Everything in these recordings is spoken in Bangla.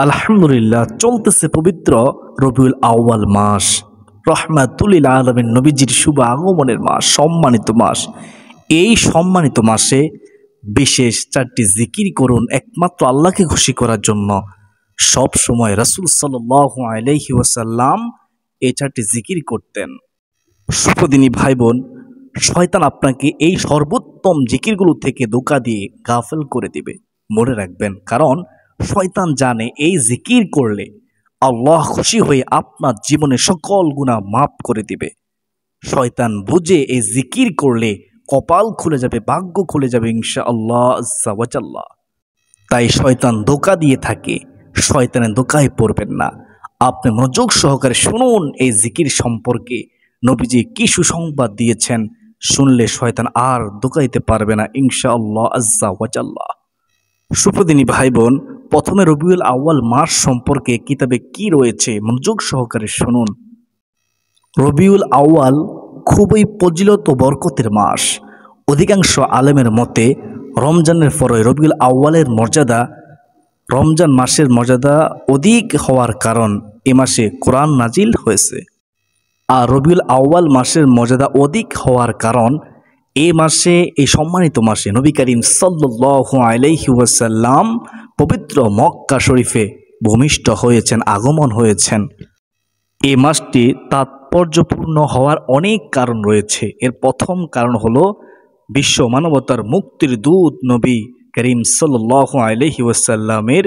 আলহামদুলিল্লাহ, চলতেছে পবিত্র রবিউল আউয়াল মাস, রহমাতুল আলামিন নবীজির শুভ আগমনের মাস, সম্মানিত মাস। এই সম্মানিত মাসে বিশেষ 4টি জিকির করুন একমাত্র আল্লাহকে খুশি করার জন্য। সব সময় রাসূল সাল্লাল্লাহু আলাইহি ওয়াসাল্লাম এই 4টি জিকির করতেন। সুপ্রদিনী ভাই বোন, শয়তান আপনাকে এই সর্বোত্তম জিকিরগুলো থেকে ধোঁকা দিয়ে গাফেল করে দিবে, মনে রাখবেন। কারণ শয়তান জানে এই জিকির করলে আল্লাহ খুশি হয়ে আপনার জীবনে সকল গুনাহ মাফ করে দিবে। শয়তান বুঝে এই জিকির করলে কপাল খুলে যাবে, ভাগ্য খুলে যাবে ইনশাআল্লাহ আজ্জা ওয়া জাল্লা। তাই শয়তান ধোঁকা দিয়ে থাকে, শয়তানের ধোঁকায় পড়বেন না। আপনি মনোযোগ সহকারে শুনুন এই জিকির সম্পর্কে নবীজি কি সুসংবাদ দিয়েছেন। শুনলে শয়তান আর ধোঁকা দিতে পারবে না ইনশাআল্লাহ আজ্জা ওয়া জাল্লা। সুপ্রদিনী ভাই বোন, প্রথমে রবিউল আউয়াল মাস সম্পর্কে কিতাবে কি রয়েছে মনোযোগ সহকারে শুনুন। রবিউল আউয়াল খুবই ফজিলত ও বরকতের মাস। অধিকাংশ আলেমের মতে রমজানের পরে রবিউল আউয়ালের মর্যাদা, রমজান মাসের মর্যাদা অধিক হওয়ার কারণ এ মাসে কোরআন নাজিল হয়েছে। আর রবিউল আউয়াল মাসের মর্যাদা অধিক হওয়ার কারণ এই মাসে, এই সম্মানিত মাসে নবী করিম সাল্লাল্লাহু আলাইহি ওয়াসাল্লাম পবিত্র মক্কা শরীফে ভূমিষ্ঠ হয়েছেন, আগমন হয়েছেন। এই মাসটি তাৎপর্যপূর্ণ হওয়ার অনেক কারণ রয়েছে। এর প্রথম কারণ হলো বিশ্ব মানবতার মুক্তির দূত নবী করিম সাল্লাল্লাহু আলাইহি ওয়াসাল্লামের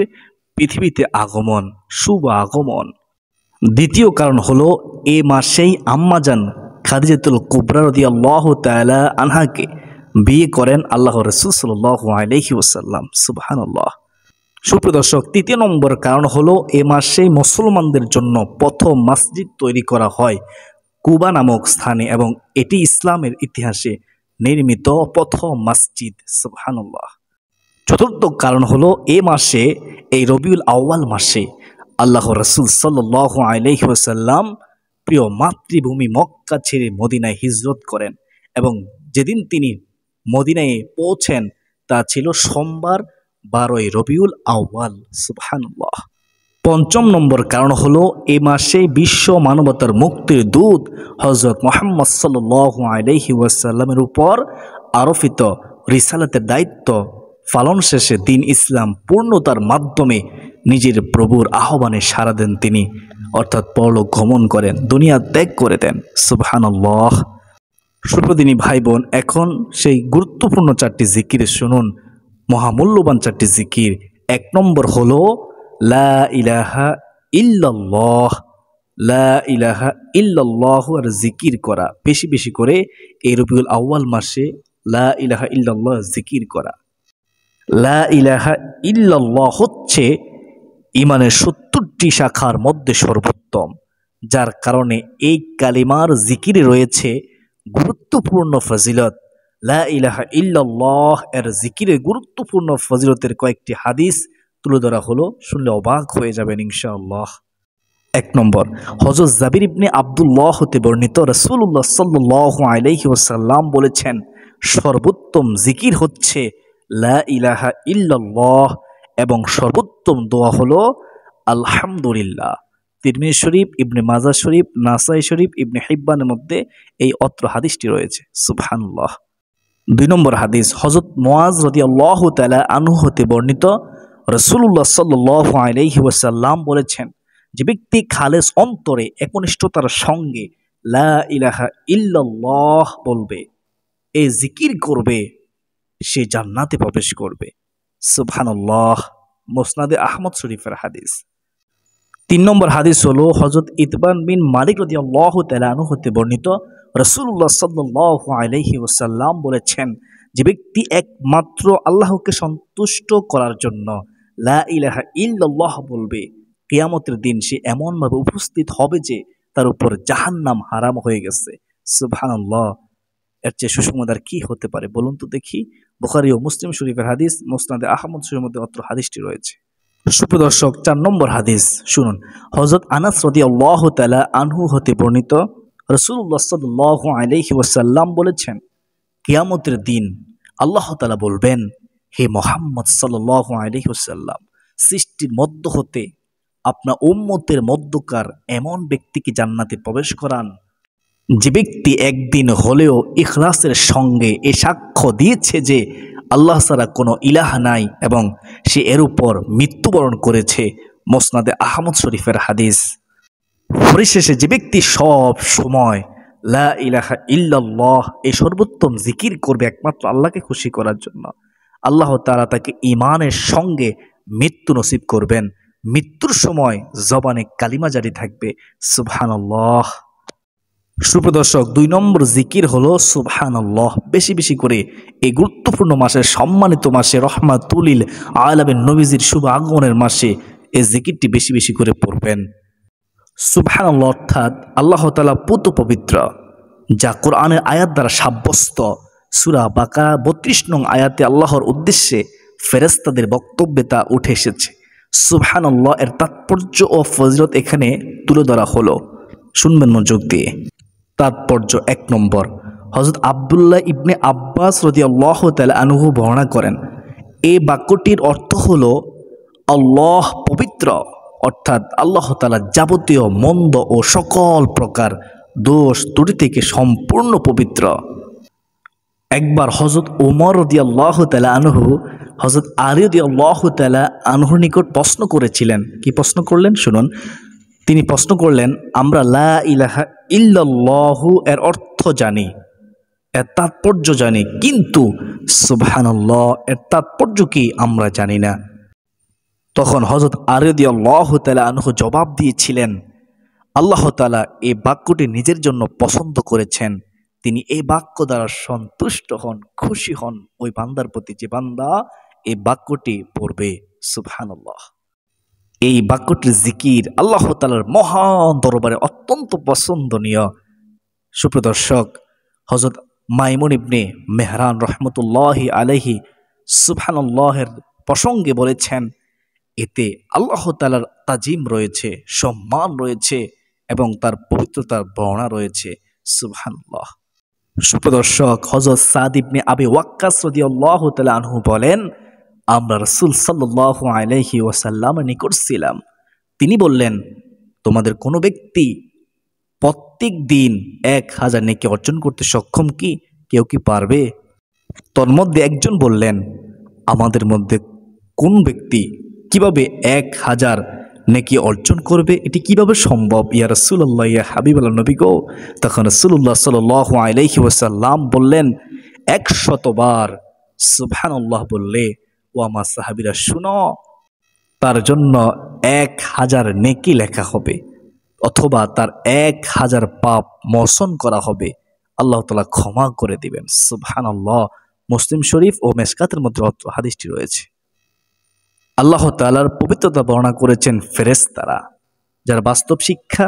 পৃথিবীতে আগমন, শুভ আগমন। দ্বিতীয় কারণ হলো এ মাসেই আম্মাজান খাদিজাতুল কুবরা রাদিয়াল্লাহু তাআলা আনহাকে বিয়ে করেন আল্লাহর রাসূল সাল্লাল্লাহু আলাইহি ওয়াসাল্লাম। সুবহানাল্লাহ। সুপ্রিয় দর্শক, তৃতীয় নম্বর কারণ হলো এ মাসেই মুসলমানদের জন্য প্রথম মসজিদ তৈরি করা হয় কুবা নামক স্থানে, এবং এটি ইসলামের ইতিহাসে নির্মিত প্রথম মসজিদ। সুবহানাল্লাহ। চতুর্থ কারণ হলো এ মাসে, এই রবিউল আউয়াল মাসে আল্লাহর রাসূল সাল্লাল্লাহু আলাইহি ওয়াসাল্লাম প্রিয় মাতৃভূমি মক্কা ছেড়ে মদিনায় হিজরত করেন, এবং যেদিন তিনি মদিনায় পৌঁছেন তা ছিল সোমবার 12ই রবিউল আউয়াল। সুবহানাল্লাহ। পঞ্চম নম্বর কারণ হলো এ মাসে বিশ্ব মানবতার মুক্তির দূত হযরত মুহাম্মদ সাল্লাল্লাহু আলাইহি ওয়াসাল্লামের উপর আরোপিত রিসালাতের দায়িত্ব পালন শেষে দিন ইসলাম পূর্ণতার মাধ্যমে নিজের প্রভুর আহ্বানে সাড়া দেন তিনি, অর্থাৎ পরলোক গমন করেন, দুনিয়া ত্যাগ করে দেন। সুবহানাল্লাহ। সুপ্রদিনী ভাই বোন, এখন সেই গুরুত্বপূর্ণ 4টি জিকির শুনুন, মহামূল্যবান 4টি জিকির। 1 নম্বর হলো লা ইলাহা ইল্লাল্লাহ। লা ইলাহা ইল্লাল্লাহ আর জিকির করা, বেশি বেশি করে এই রবিউল আউয়াল মাসে লা ইলাহা ইল্লাল্লাহ জিকির করা। লা ইলাহা ইল্লাল্লাহ হচ্ছে ইমানের 70টি শাখার মধ্যে সর্বোত্তম, যার কারণে এই কালিমার জিকিরে রয়েছে গুরুত্বপূর্ণ ফজিলত। লা ইলাহা ইল্লাল্লাহ এর জিকিরে গুরুত্বপূর্ণ ফজিলতের কয়েকটি হাদিস তুলে ধরা হলো, শুনলে অবাক হয়ে যাবেন ইনশাআল্লাহ। 1 নম্বর, হযরত জাবির ইবনে আব্দুল্লাহ হতে বর্ণিত রাসূলুল্লাহ সাল্লাল্লাহু আলাইহি ওয়াসাল্লাম বলেছেন, সর্বোত্তম জিকির হচ্ছে লা ইলাহা ইল্লাল্লাহ, এবং সর্বোত্তম দোয়া হলো আলহামদুলিল্লাহ। তিরমিজি শরীফ, ইবনে মাজাহ শরীফ, নাসাই শরীফ, ইবনে হিব্বানের মধ্যে এই অত্র হাদিসটি রয়েছে। সুবহানাল্লাহ। 2 নম্বর হাদিস, হযরত মুআজ রাদিয়াল্লাহু তাআলা আনহু হতে বর্ণিত রাসূলুল্লাহ সাল্লাল্লাহু আলাইহি ওয়াসাল্লাম বলেছেন, যে ব্যক্তি খালেস অন্তরে একনিষ্ঠতার সঙ্গে লা ইলাহা ইল্লাল্লাহ বলবে, এই জিকির করবে, সে জান্নাতে প্রবেশ করবে। সুবহানাল্লাহ। মুসনাদে আহমদ শরীফের হাদিস। 3 নম্বর হাদিস হলো হযরত ইতবান বিন মালিক রাদিয়াল্লাহু তাআলা আনহু হতে বর্ণিত রাসূলুল্লাহ সাল্লাল্লাহু আলাইহি ওয়াসাল্লাম বলেছেন, যে ব্যক্তি একমাত্র আল্লাহকে সন্তুষ্ট করার জন্য লা ইলাহা ইল্লাল্লাহ বলবে, কিয়ামতের দিন সে এমনভাবে উপস্থিত হবে যে তার উপর জাহান্নাম হারাম হয়ে গেছে। সুবহানাল্লাহ। এর চেয়ে সুসংবাদ কি হতে পারে বলুন তো দেখি। বুখারী ও মুসলিম শরীফের হাদিস, মুসনাদে আহমদ শরীফের মধ্যে অত্র হাদিসটি রয়েছে। সুপ্রিয় দর্শক, 4 নম্বর হাদিস শুনুন, হযরত আনাস রাদিয়াল্লাহু তাআলা আনহু হতে বর্ণিত রাসূলুল্লাহ সাল্লাল্লাহু আলাইহি ওয়াসাল্লাম বলেছেন, কিয়ামতের দিন আল্লাহ তাআলা বলবেন, হে মুহাম্মদ সাল্লাল্লাহু আলাইহি ওয়াসাল্লাম, সৃষ্টির মধ্য হতে আপনার উম্মতের মধ্যকার এমন ব্যক্তিকে জান্নাতে প্রবেশ করান যে ব্যক্তি একদিন হলেও ইখলাসের সঙ্গে এ সাক্ষ্য দিয়েছে যে আল্লাহ ছাড়া কোনো ইলাহ নাই এবং সে এর উপর মৃত্যুবরণ করেছে। মুসনাদে আহমদ শরীফের হাদিস। পরিশেষে যে ব্যক্তি সব সময় লা ইলাহা ইল্লাল্লাহ এই সর্বোত্তম জিকির করবে একমাত্র আল্লাহকে খুশি করার জন্য, আল্লাহ তাআলা তাকে ঈমানের সঙ্গে মৃত্যু নসিব করবেন। মৃত্যুর সময় জবানে কালিমা জারি থাকবে সুবহানাল্লাহ। সুপ্রদর্শক, 2 নম্বর জিকির হলো সুবহানাল্লাহ। বেশি বেশি করে এই গুরুত্বপূর্ণ মাসে, সম্মানিত মাসে, রহমাতুল আলামিন নবীজির শুভ আগমনের মাসে এই জিকিরটি বেশি বেশি করে পড়বেন। সুবহানাল্লাহ অর্থাৎ আল্লাহ তাআলা পুত পবিত্র, যা কোরআনের আয়াত দ্বারা সাব্যস্ত। সূরা বাকারা 32 নং আয়াতে আল্লাহর উদ্দেশ্যে ফেরেশতাদের বক্তব্যে তা উঠে এসেছে। সুবহানাল্লাহ এর তাৎপর্য ও ফজিলত এখানে তুলে ধরা হলো, শুনবেন মনোযোগ দিয়ে। তাৎপর্য 1 নম্বর, হযরত আব্দুল্লাহ ইবনে আব্বাস রাদিয়াল্লাহু তাআলা আনহু বর্ণনা করেন, এই বাক্যটির অর্থ হলো আল্লাহ পবিত্র, অর্থাৎ আল্লাহ তাআলা যাবতীয় মন্দ ও সকল প্রকার দোষ ত্রুটি থেকে সম্পূর্ণ পবিত্র। একবার হযরত ওমর রাদিয়াল্লাহু তাআলা আনহু হযরত আলী রাদিয়াল্লাহু তাআলা আনহুর নিকট প্রশ্ন করেছিলেন। কি প্রশ্ন করলেন শুনুন। তিনি প্রশ্ন করলেন, আমরা লা ইলাহা ইল্লাল্লাহু এর অর্থ জানি, এর তাৎপর্য জানি, কিন্তু সুবহানাল্লাহ এর তাৎপর্য কি আমরা জানি না। তখন হযরত আলী রাদিয়াল্লাহু তাআলা আনহু জবাব দিয়েছিলেন, আল্লাহ তাআলা এই বাক্যটি নিজের জন্য পছন্দ করেছেন। তিনি এই বাক্য দ্বারা সন্তুষ্ট হন, খুশি হন ওই বান্দার প্রতি যে বান্দা এই বাক্যটি পড়বে। সুবহানাল্লাহ। এই বাক্যটির জিকির আল্লাহ তাআলার মহান দরবারে অত্যন্ত পছন্দনীয়। সুপ্রদর্শক, হযরত মাইমুন ইবনে মেহরান রহমতুল্লাহি আলাইহি সুবহানাল্লাহের প্রসঙ্গে বলেছেন, এতে আল্লাহ তাআলার তাজিম রয়েছে, সম্মান রয়েছে এবং তার পবিত্রতার বর্ণনা রয়েছে। সুবহানাল্লাহ। সুপ্রদর্শক, হযরত সাদ ইবনে আবি ওয়াক্কাস রাদিয়াল্লাহু তাআলা আনহু বলেন, আমরা রাসূল সাল্লাল্লাহু আলাইহি ওয়াসাল্লামের নিকট ছিলাম। তিনি বললেন, তোমাদের কোনো ব্যক্তি প্রত্যেক দিন 1000 নেকি অর্জন করতে সক্ষম কি? কেউ কি পারবে? তন্মধ্যে একজন বললেন, আমাদের মধ্যে কোন ব্যক্তি কিভাবে 1000 নেকি অর্জন করবে? এটি কিভাবে সম্ভব ইয়া রাসূলুল্লাহ, ইয়া হাবিবাল্লাহ নবী গো? তখন রাসূলুল্লাহ সাল্লাল্লাহু আলাইহি ওয়াসাল্লাম বললেন, 100 বার সুবহানাল্লাহ বললে ও আমার সাহাবীরা শুনো, তার জন্য 1000 নেকি লেখা হবে, অথবা তার 1000 পাপ মোচন করা হবে, আল্লাহ তাআলা ক্ষমা করে দিবেন। সুবহানাল্লাহ। মুসলিম শরীফ ও মেশকাতের মধ্যে হাদিসটি রয়েছে। আল্লাহ তাআলার পবিত্রতা বর্ণনা করেছেন ফেরেশতারা, যার বাস্তব শিক্ষা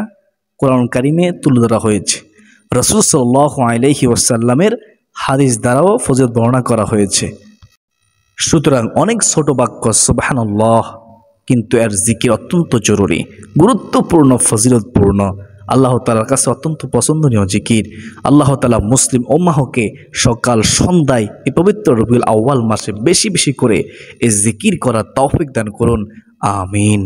কোরআন কারিমে তুলে ধরা হয়েছে। রাসূল সাল্লাল্লাহু আলাইহি ওয়াসাল্লামের হাদিস দ্বারাও ফজিলত বর্ণনা করা হয়েছে। সুতরাং অনেক ছোট বাক্য সুবহানাল্লাহ, কিন্তু এর জিকির অত্যন্ত জরুরি, গুরুত্বপূর্ণ, ফজিলতপূর্ণ, আল্লাহ তাআলার কাছে অত্যন্ত পছন্দনীয় জিকির। আল্লাহ তাআলা মুসলিম উম্মাহকে সকাল সন্ধ্যায় এই পবিত্র রবিউল আউয়াল মাসে বেশি বেশি করে এই জিকির করার তৌফিক দান করুন, আমিন।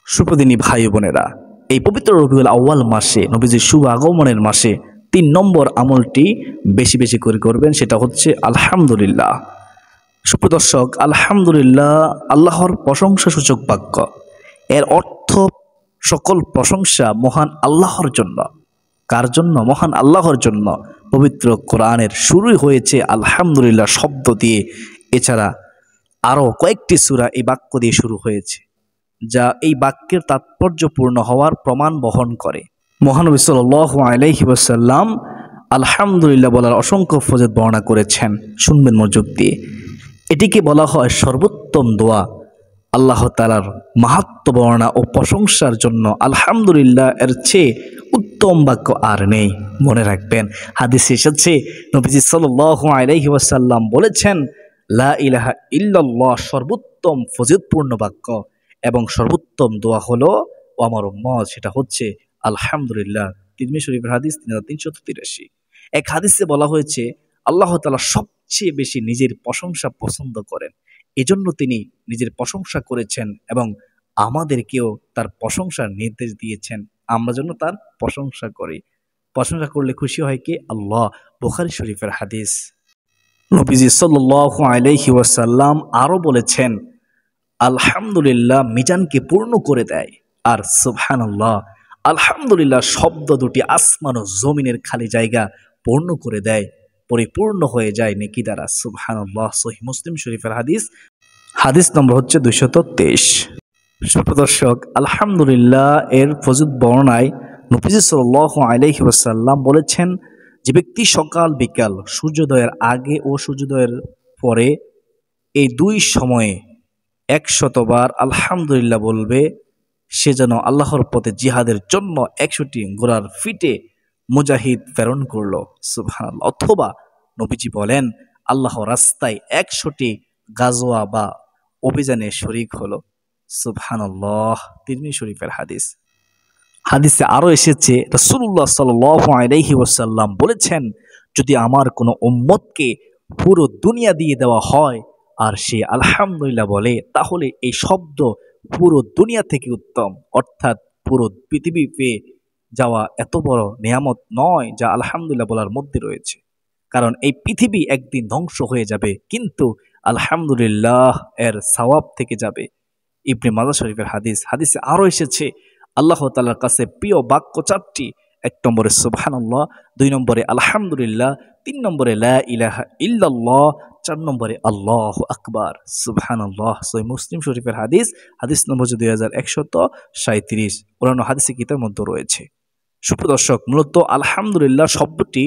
সুপ্রদিনী ভাই বোনেরা, এই পবিত্র রবিউল আউয়াল মাসে, নবীজির শুভ আগমনের মাসে 3 নম্বর আমলটি বেশি বেশি করে করবেন, সেটা হচ্ছে আলহামদুলিল্লাহ। সুপ্রদর্শক, আলহামদুলিল্লাহ আল্লাহর প্রশংসাসূচক বাক্য। এর অর্থ সকল প্রশংসা মহান আল্লাহর জন্য। কার জন্য? মহান আল্লাহর জন্য। পবিত্র কোরআনের শুরুই হয়েছে আলহামদুলিল্লাহ শব্দ দিয়ে। এছাড়া আরও কয়েকটি সূরা এই বাক্য দিয়ে শুরু হয়েছে, যা এই বাক্যের তাৎপর্যপূর্ণ হওয়ার প্রমাণ বহন করে। মহানবী সাল্লাল্লাহু আলাইহি ওয়াসাল্লাম আলহামদুলিল্লাহ বলার অসংখ্য ফজিলত বর্ণনা করেছেন, শুনবেন মনোযোগ দিয়ে। এটিকে বলা হয় সর্বোত্তম দোয়া। আল্লাহ তাআলার মাহাত্ম্য বর্ণনা ও প্রশংসার জন্য আলহামদুলিল্লাহ এর চেয়ে উত্তম বাক্য আর নেই। মনে রাখবেন, হাদিসে এসেছে নবীজি সাল্লাল্লাহু আলাইহি ওয়াসাল্লাম বলেছেন, লা ইলাহা ইল্লাল্লাহ সর্বোত্তম ফজিলতপূর্ণ বাক্য এবং সর্বোত্তম দোয়া হলো ও আমার উম্মত, সেটা হচ্ছে আলহামদুলিল্লাহ। তিরমিজি শরীফের হাদিস 3383। এক হাদিসে বলা হয়েছে আল্লাহ তাআলা সবচেয়ে বেশি নিজের প্রশংসা পছন্দ করেন, এজন্য তিনি নিজের প্রশংসা করেছেন এবং আমাদেরকেও তার প্রশংসার নির্দেশ দিয়েছেন, আমরা যেন তার প্রশংসা করি। প্রশংসা করলে খুশি হয় কে? আল্লাহ। বুখারী শরীফের হাদিস। নবীজি সাল্লাল্লাহু আলাইহি ওয়াসাল্লাম আরও বলেছেন, আলহামদুলিল্লাহ মিজানকে পূর্ণ করে দেয়। আর সুবহানাল্লাহ, আলহামদুলিল্লাহ শব্দ দুটি আসমান ও জমিনের খালি জায়গা পূর্ণ করে দেয়, পরিপূর্ণ হয়ে যায় নেকি দ্বারা। সুবহানাল্লাহ। সহিহ মুসলিম শরীফের হাদিস, হাদিস নম্বর হচ্ছে 223। সুপ্রদর্শক, আলহামদুলিল্লাহ এর ফজিলত বর্ণনায় নবীজি সাল্লাল্লাহু আলাইহি ওয়াসাল্লাম বলেছেন, যে ব্যক্তি সকাল বিকাল সূর্যোদয়ের আগে ও সূর্যোদয়ের পরে এই দুই সময়ে 100 বার আলহামদুলিল্লাহ বলবে, সে যেন আল্লাহর পথে জিহাদের জন্য 100টি ঘোড়ার ফিটে মুজাহিদ প্রেরণ করল। সুবহানাল্লাহ। অথবা নবীজি বলেন, আল্লাহ রাস্তায় 100টি গাজওয়া বা অভিযানে শরিক হলো। সুবহানাল্লাহ। তিরমিজি শরীফের হাদিস। হাদিসে আরও এসেছে, রাসূলুল্লাহ সাল্লাল্লাহু আলাইহি ওয়াসাল্লাম বলেছেন, যদি আমার কোনো উম্মতকে পুরো দুনিয়া দিয়ে দেওয়া হয় আর সে আলহামদুলিল্লাহ বলে, তাহলে এই শব্দ পুরো দুনিয়া থেকে উত্তম। অর্থাৎ পুরো পৃথিবী পেয়ে যাওয়া এত বড় নিয়ামত নয় যা আলহামদুলিল্লাহ বলার মধ্যে রয়েছে। কারণ এই পৃথিবী একদিন ধ্বংস হয়ে যাবে, কিন্তু আলহামদুলিল্লাহ এর সওয়াব থেকে যাবে। ইবনে মাজাহ শরীফের হাদিস। হাদিসে আরও এসেছে, আল্লাহ তাআলার কাছে প্রিয় বাক্য 4টি। 1 নম্বরে সুবহানাল্লাহ, 2 নম্বরে আলহামদুলিল্লাহ, 3 নম্বরে লা ইলাহা ইল্লাল্লাহ, 4 নম্বরে আল্লাহু আকবার। সুবহানাল্লাহ। সহিহ মুসলিম শরীফের হাদিস, হাদিস নম্বর 2137। অন্যান্য হাদিসে কিতাবের মধ্যে রয়েছে। সুপ্রদর্শক, মূলত আলহামদুলিল্লাহ শব্দটি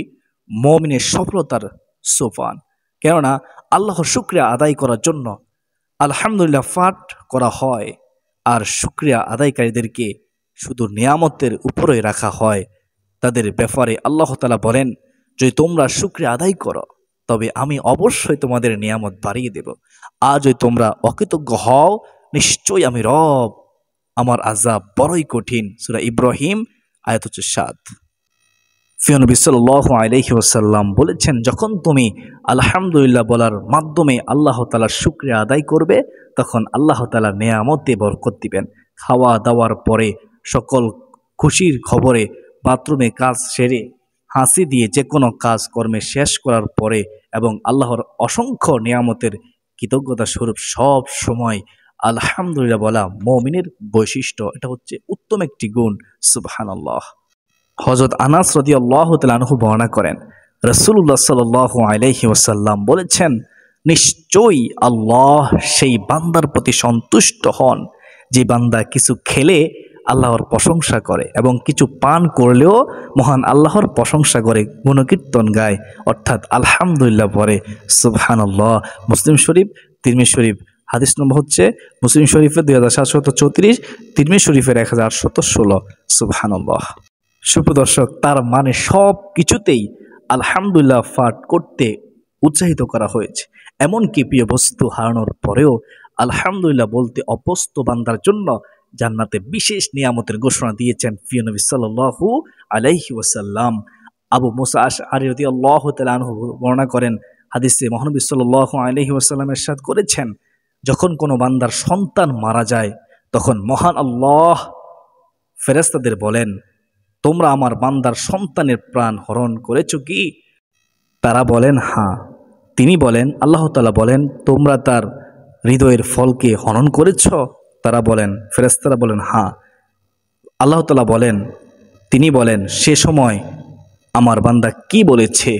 মুমিনের সফলতার সোপান। কেননা আল্লাহর শুকরিয়া আদায় করার জন্য আলহামদুলিল্লাহ পাঠ করা হয়, আর শুকরিয়া আদায়কারীদেরকে শুধু নিয়ামতের উপরে রাখা হয়। তাদের ব্যাপারে আল্লাহ তাআলা বলেন, যদি তোমরা শুকরিয়া আদায় করো তবে আমি অবশ্যই তোমাদের নিয়ামত বাড়িয়ে দেব, আর যদি তোমরা অকৃতজ্ঞ হও নিশ্চয়ই আমি রব, আমার আযাব বড়ই কঠিন। সূরা ইব্রাহিম আয়াত 7। প্রিয় নবী সাল্লাল্লাহু আলাইহি ওয়াসাল্লাম বলেছেন, যখন তুমি আলহামদুলিল্লাহ বলার মাধ্যমে আল্লাহ তাআলার শুকরিয়া আদায় করবে, তখন আল্লাহ তাআলা নিয়ামতে বরকত দিবেন। খাওয়া দাওয়ার পরে সকল খুশির খবরে, বাথরুমে কাজ সেরে হাসি দিয়ে যে কোনো কাজ কর্মে শেষ করার পরে এবং আল্লাহর অসংখ্য নিয়ামতের কৃতজ্ঞতা স্বরূপ সব সময় আলহামদুলিল্লাহ বলা মুমিনের বৈশিষ্ট্য। এটা হচ্ছে উত্তম একটি গুণ। সুবহানাল্লাহ। হযরত আনাস রাদিয়াল্লাহু তাআলা আনহু বর্ণনা করেন, রাসূলুল্লাহ সাল্লাল্লাহু আলাইহি ওয়াসাল্লাম বলেছেন, নিশ্চয়ই আল্লাহ সেই বান্দার প্রতি সন্তুষ্ট হন যে বান্দা কিছু খেলে আল্লাহর প্রশংসা করে এবং কিছু পান করলেও মহান আল্লাহর প্রশংসা করে, গুণকীর্তন গায়, অর্থাৎ আলহামদুলিল্লাহ পড়ে। সুবহানাল্লাহ। মুসলিম শরীফ, তিরমিজি শরীফ। হাদিস নম্বর হচ্ছে মুসলিম শরীফের 2734, তিরমিজি শরীফের 1816। সুবহানাল্লাহ। সুপ্রদর্শক, তার মানে সব কিছুতেই আলহামদুলিল্লাহ পাঠ করতে উৎসাহিত করা হয়েছে। এমনকি প্রিয় বস্তু হারানোর পরেও আলহামদুলিল্লাহ বলতে অভ্যস্ত বান্দার জন্য জান্নাতে বিশেষ নিয়ামতের ঘোষণা দিয়েছেন প্রিয় নবী সাল্লাল্লাহু আলাইহি ওয়াসাল্লাম। আবু মুসা আশআরী রাদিয়াল্লাহু তাআলা আনহু বর্ণনা করেন, হাদিসে মহানবী সাল্লাল্লাহু আলাইহি ওয়াসাল্লাম ইরশাদ করেছেন, যখন কোনো বান্দার সন্তান মারা যায় তখন মহান আল্লাহ ফেরেশতাদের বলেন, তোমরা আমার বান্দার সন্তানের প্রাণ হরণ করেছ কি? তারা বলেন হ্যাঁ। তিনি বলেন, আল্লাহ তাআলা বলেন, তোমরা তার হৃদয়ের ফলকে হনন করেছ? তারা বলেন, ফেরেশতারা বলেন হ্যাঁ। আল্লাহ তাআলা বলেন, তিনি বলেন, সে সময় আমার বান্দা কি বলেছে?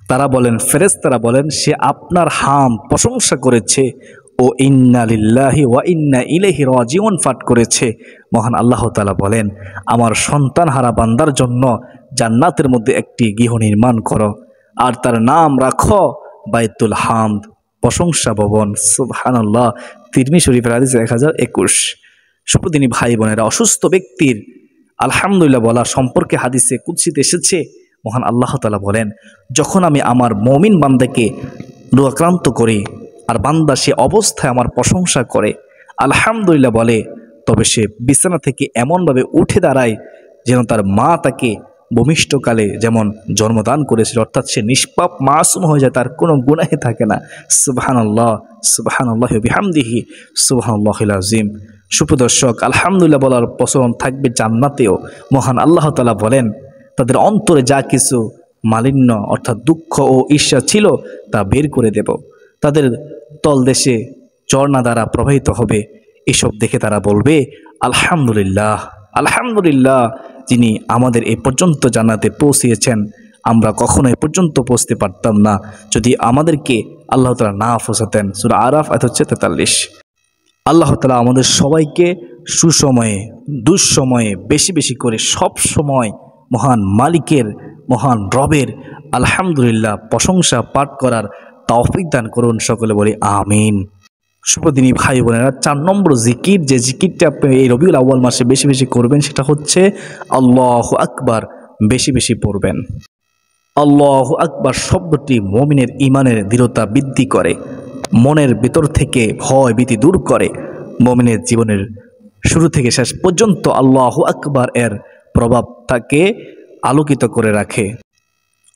তারা বলেন, ফেরেশতারা বলেন, সে আপনার হাম প্রশংসা করেছে ও ইন্না লিল্লাহি ওয়া ইন্না ইলাইহি রাজিউন পাঠ করেছে। মহান আল্লাহ তাআলা বলেন, আমার সন্তান হারা বান্দার জন্য জান্নাতের মধ্যে একটি গৃহ নির্মাণ করো, আর তার নাম রাখো বাইতুল হামদ, প্রশংসা ভবন। সুবহানাল্লাহ। তিরমিজি শরীফের হাদিস 1021। সুপ্রদিনী ভাই বোনেরা, অসুস্থ ব্যক্তির আলহামদুলিল্লাহ বলা সম্পর্কে হাদিসে কুদসিতে এসেছে, মহান আল্লাহ তাআলা বলেন, যখন আমি আমার মুমিন বান্দাকে রোগাক্রান্ত করি আর বান্দা সে অবস্থায় আমার প্রশংসা করে, আলহামদুলিল্লাহ বলে, তবে সে বিছানা থেকে এমনভাবে উঠে দাঁড়ায় যেন তার মা তাকে ভূমিষ্ঠকালে যেমন জন্মদান করেছিল, অর্থাৎ সে নিষ্পাপ মাসুম হয়ে যায়, তার কোনো গুনাহে থাকে না। সুবহানাল্লাহ, সুবহানাল্লাহি ওয়া বিহামদিহি, সুবহানাল্লাহিল আযীম। সুপ্রদর্শক, আলহামদুলিল্লাহ বলার প্রচলন থাকবে জান্নাতেও। মহান আল্লাহ তাআলা বলেন, তাদের অন্তরে যা কিছু মালিন্য অর্থাৎ দুঃখ ও ঈর্ষা ছিল তা বের করে দেব। তাদের তলদেশে ঝর্ণা দ্বারা প্রবাহিত হবে। এসব দেখে তারা বলবে, আলহামদুলিল্লাহ, আলহামদুলিল্লাহ, যিনি আমাদের এ পর্যন্ত জান্নাতে পৌঁছিয়েছেন। আমরা কখনো এ পর্যন্ত পৌঁছতে পারতাম না যদি আমাদেরকে আল্লাহ তাআলা না পৌঁছাতেন। সূরা আরাফ আয়াত হচ্ছে 43। আল্লাহ তাআলা আমাদের সবাইকে সুসময়ে দুঃসময়ে বেশি বেশি করে সব সময় মহান মালিকের, মহান রবের আলহামদুলিল্লাহ প্রশংসা পাঠ করার তৌফিক দান করুন। সকলে বলি আমিন। শুভদিনী ভাই বোনেরা, 4 নম্বর জিকির, যে জিকিরটা আপনি এই রবিউল আউয়াল মাসে বেশি বেশি করবেন, সেটা হচ্ছে আল্লাহু আকবার। বেশি বেশি পড়বেন। আল্লাহু আকবার শব্দটি মুমিনের ঈমানের দৃঢ়তা বৃদ্ধি করে, মনের ভিতর থেকে ভয় ভীতি দূর করে। মুমিনের জীবনের শুরু থেকে শেষ পর্যন্ত আল্লাহু আকবার এর প্রভাব তাকে আলোকিত করে রাখে।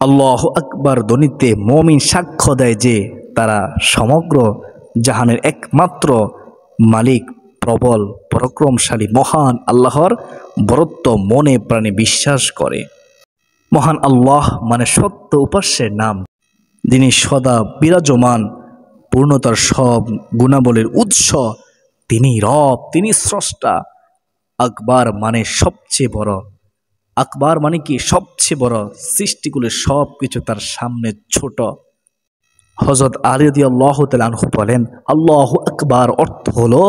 আল্লাহু আকবার ধ্বনিতে মুমিন সাক্ষ্য দেয় যে তারা সমগ্র জাহানের একমাত্র মালিক, প্রবল পরাক্রমশালী মহান আল্লাহর বরত্ব মনে প্রাণে বিশ্বাস করে। মহান আল্লাহ মানে সত্য উপাস্যের নাম, যিনি সদা বিরাজমান, পূর্ণতার সব গুণাবলীর উৎস। তিনি রব, তিনি স্রষ্টা। আকবার মানে সবচেয়ে বড়। আকবার মানে কি? সবচেয়ে বড়। সৃষ্টিকুলের সব কিছু তার সামনে ছোট। হযরত আলী রাদিয়াল্লাহু তাআলা আনহু বলেন, আল্লাহু আকবার অর্থ হলো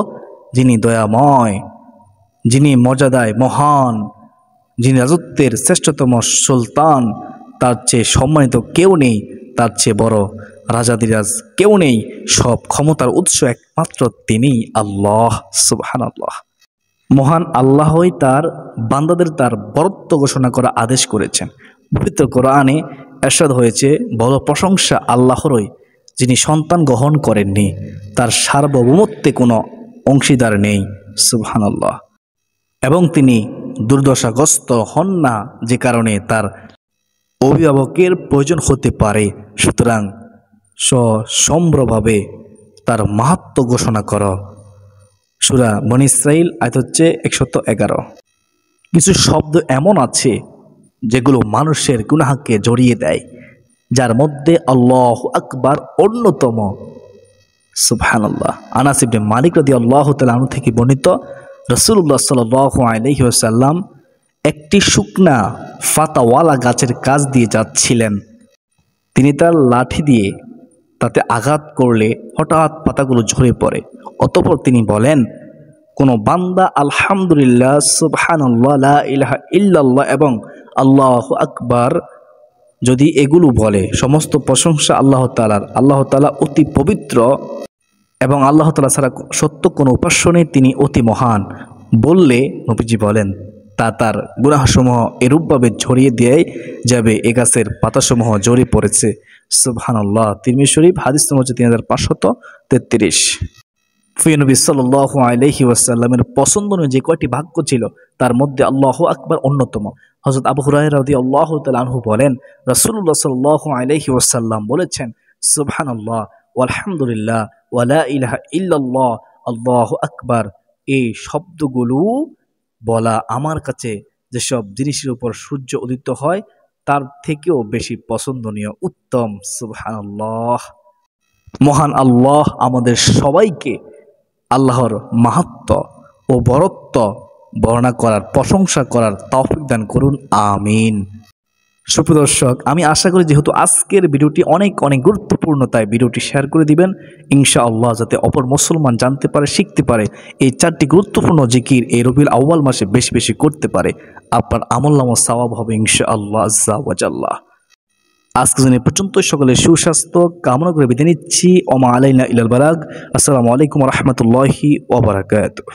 যিনি দয়াময়, যিনি মর্যাদায় মহান, যিনি রাজত্বের শ্রেষ্ঠতম সুলতান। তার চেয়ে সম্মানিত কেউ নেই, তার চেয়ে বড় রাজাদিরাজ কেউ নেই। সব ক্ষমতার উৎস একমাত্র তিনি আল্লাহ। সুবহানাল্লাহ। মহান আল্লাহই তার বান্দাদের তার বরত্ব ঘোষণা করা আদেশ করেছেন। পবিত্র কোরআনে ইরশাদ হয়েছে, বড় প্রশংসা আল্লাহরই, যিনি সন্তান গ্রহণ করেননি, তার সার্বভৌমত্বে কোনো অংশীদার নেই। সুবহানাল্লাহ। এবং তিনি দুর্দশাগ্রস্ত হন না, যে কারণে তার অভিভাবকের প্রয়োজন হতে পারে। সুতরাং সসম্ভ্রভাবে তার মাহাত্ম্য ঘোষণা কর। সূরা বনী ইসরাঈল আয়াত হচ্ছে 111। কিছু শব্দ এমন আছে যেগুলো মানুষের গুনাহকে জড়িয়ে দেয়, যার মধ্যে আল্লাহু আকবার অন্যতম। সুবহানাল্লাহ। আনাস ইবনে মালিক রাদিয়াল্লাহু তাআলা আনহু থেকে বর্ণিত, রাসূলুল্লাহ সাল্লাল্লাহু আলাইহি ওয়াসাল্লাম একটি শুকনা পাতাওয়ালা গাছের কাছ দিয়ে যাচ্ছিলেন। তিনি তার লাঠি দিয়ে তাতে আঘাত করলে হঠাৎ পাতাগুলো ঝরে পড়ে। অতঃপর তিনি বলেন, কোনো বান্দা আলহামদুলিল্লাহ, সুবহানাল্লাহ, লা ইলাহা ইল্লাল্লাহ এবং আল্লাহু আকবার যদি এগুলো বলে, সমস্ত প্রশংসা আল্লাহ তাআলার। আল্লাহ তাআলা অতি পবিত্র এবং আল্লাহ তাআলা ছাড়া সত্য কোনো উপাস্য নেই, তিনি অতি মহান বললে, নবীজি বলেন, তা তার গুনাহসমূহ এরূপভাবে ঝরিয়ে দেয় যাবে এ গাছের পাতাসমূহ ঝরে পড়েছে। সুবহানাল্লাহ। তিরমিজি শরীফ হাদিস নম্বর 3533। প্রিয় নবী সাল্লাল্লাহু আলাইহি ওয়াসাল্লামের পছন্দনীয় যে কয়টি বাক্য ছিল তার মধ্যে আল্লাহু আকবার অন্যতম। হযরত আবু হুরায়রা রাদিয়াল্লাহু তাআলা আনহু বলেন, রাসূলুল্লাহ সাল্লাল্লাহু আলাইহি ওয়াসাল্লাম বলেছেন, সুবহানাল্লাহ ওয়ালহামদুলিল্লাহ ওয়া লা ইলাহা ইল্লাল্লাহ আল্লাহু আকবার। এই শব্দগুলো বলা আমার কাছে যেসব জিনিসের উপর সূর্য উদিত হয় তার থেকেও বেশি পছন্দনীয়, উত্তম। সুবহানাল্লাহ। মহান আল্লাহ আমাদের সবাইকে আল্লাহর মাহাত্ম্য ও বরত্ব বর্ণনা করার, প্রশংসা করার তৌফিক দান করুন। আমিন। সুপ্রিয় দর্শক, আমি আশা করি যেহেতু আজকের ভিডিওটি অনেক অনেক গুরুত্বপূর্ণ, তাই ভিডিওটি শেয়ার করে দিবেন ইনশাআল্লাহ, যাতে অপর মুসলমান জানতে পারে, শিখতে পারে। এই 4টি গুরুত্বপূর্ণ জিকির এই রবিউল আউয়াল মাসে বেশি বেশি করতে পারে। আপনার আমলনামা সওয়াব হবে ইনশাআল্লাহ আজ্জা ওয়া জাল্লা। আজকের জন্য পর্যন্ত সকলের সুস্বাস্থ্য কামনা করে বিদায় নিচ্ছি। ওমা আলাইনা ইল্লাল বালাগ। আসসালামু আলাইকুম ওয়া রাহমাতুল্লাহি ওয়া বারাকাতুহু।